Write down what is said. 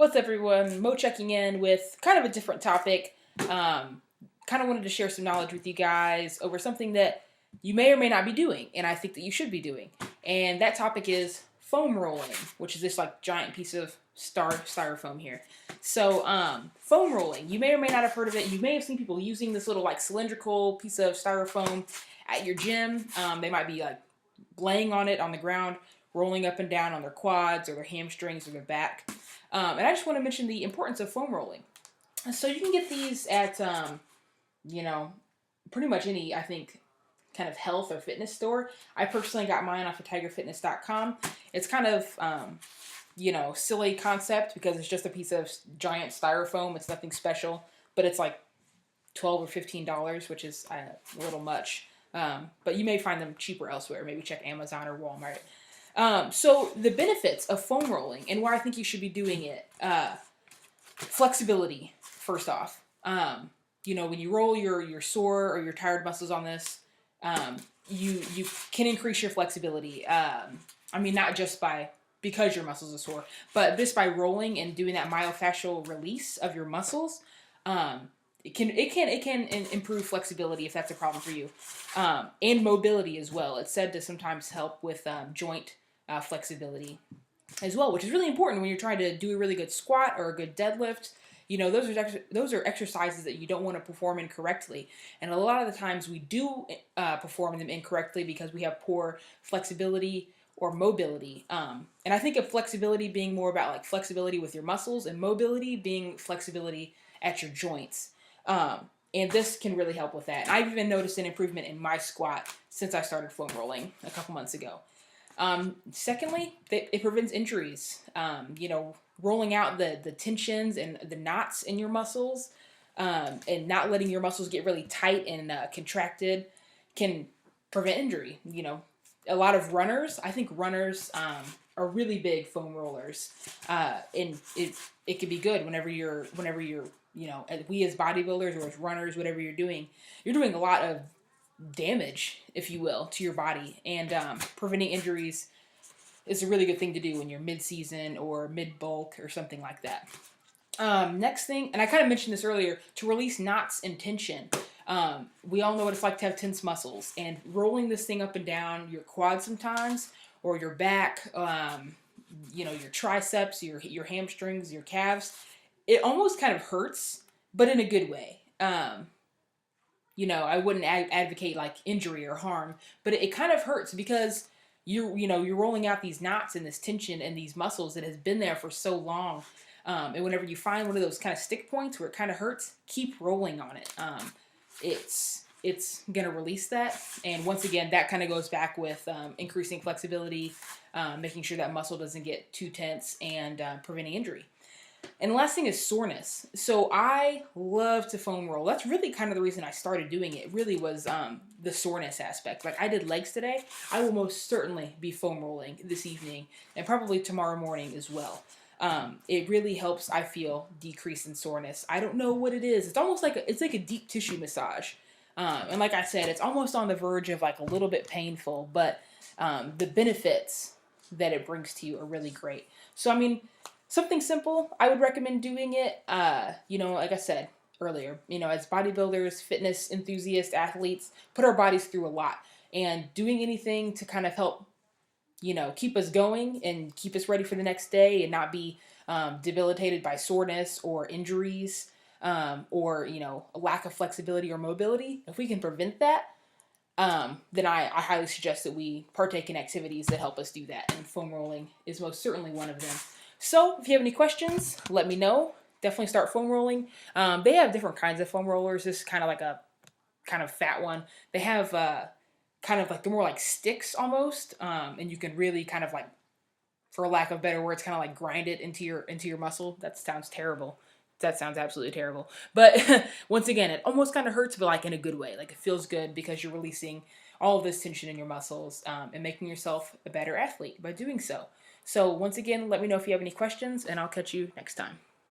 What's up, everyone? Mo checking in with kind of a different topic. Kind of wanted to share some knowledge with you guys over something that you may or may not be doing, and I think that you should be doing. And that topic is foam rolling, which is this like giant piece of styrofoam here. So, foam rolling, you may or may not have heard of it. You may have seen people using this little like cylindrical piece of styrofoam at your gym. They might be like laying on it on the ground, rolling up and down on their quads or their hamstrings or their back. And I just want to mention the importance of foam rolling. So you can get these at, you know, pretty much any, I think, kind of health or fitness store. I personally got mine off of tigerfitness.com. It's kind of, silly concept because it's just a piece of giant styrofoam. It's nothing special, but it's like $12 or $15, which is a little much. But you may find them cheaper elsewhere. Maybe check Amazon or Walmart. So the benefits of foam rolling and why I think you should be doing it. Flexibility, first off. When you roll your sore or your tired muscles on this, you can increase your flexibility. Not just because your muscles are sore, but this by rolling and doing that myofascial release of your muscles. It can improve flexibility if that's a problem for you, and mobility as well. It's said to sometimes help with joint flexibility as well, which is really important when you're trying to do a really good squat or a good deadlift. Those are exercises that you don't want to perform incorrectly, and a lot of the times we do perform them incorrectly because we have poor flexibility or mobility. And I think of flexibility being more about like flexibility with your muscles, and mobility being flexibility at your joints. And this can really help with that. And I've even noticed an improvement in my squat since I started foam rolling a couple months ago. Secondly, it prevents injuries. Rolling out the tensions and the knots in your muscles, and not letting your muscles get really tight and contracted can prevent injury. A lot of runners, I think runners are really big foam rollers, and it can be good whenever you're we as bodybuilders or as runners, whatever you're doing a lot of damage, if you will, to your body, and preventing injuries is a really good thing to do when you're mid-season or mid-bulk or something like that. Next thing, and I kind of mentioned this earlier, to release knots and tension. We all know what it's like to have tense muscles, and rolling this thing up and down your quads sometimes, or your back, your triceps, your hamstrings, your calves, it almost kind of hurts, but in a good way. I wouldn't advocate like injury or harm, but it kind of hurts because you're rolling out these knots and this tension and these muscles that has been there for so long. And whenever you find one of those kind of stick points where it kind of hurts, keep rolling on it. It's going to release that. And once again, that kind of goes back with increasing flexibility, making sure that muscle doesn't get too tense, and preventing injury. And the last thing is soreness. So I love to foam roll. That's really kind of the reason I started doing it. It really was the soreness aspect. Like I did legs today. I will most certainly be foam rolling this evening and probably tomorrow morning as well. It really helps, I feel, decrease in soreness. I don't know what it is. It's almost like it's like a deep tissue massage. And like I said, it's almost on the verge of like a little bit painful, but the benefits that it brings to you are really great. So, something simple, I would recommend doing it. Like I said earlier, as bodybuilders, fitness enthusiasts, athletes, put our bodies through a lot. And doing anything to kind of help, keep us going and keep us ready for the next day and not be debilitated by soreness or injuries, or, a lack of flexibility or mobility. If we can prevent that, then I highly suggest that we partake in activities that help us do that. And foam rolling is most certainly one of them. So if you have any questions, let me know. Definitely start foam rolling. They have different kinds of foam rollers. This is kind of like a kind of fat one. They have kind of like the more like sticks almost, and you can really kind of like, for lack of better words, kind of like grind it into your muscle. That sounds terrible. That sounds absolutely terrible. But once again, it almost kind of hurts, but like in a good way. Like it feels good because you're releasing all of this tension in your muscles, and making yourself a better athlete by doing so. So once again, let me know if you have any questions, and I'll catch you next time.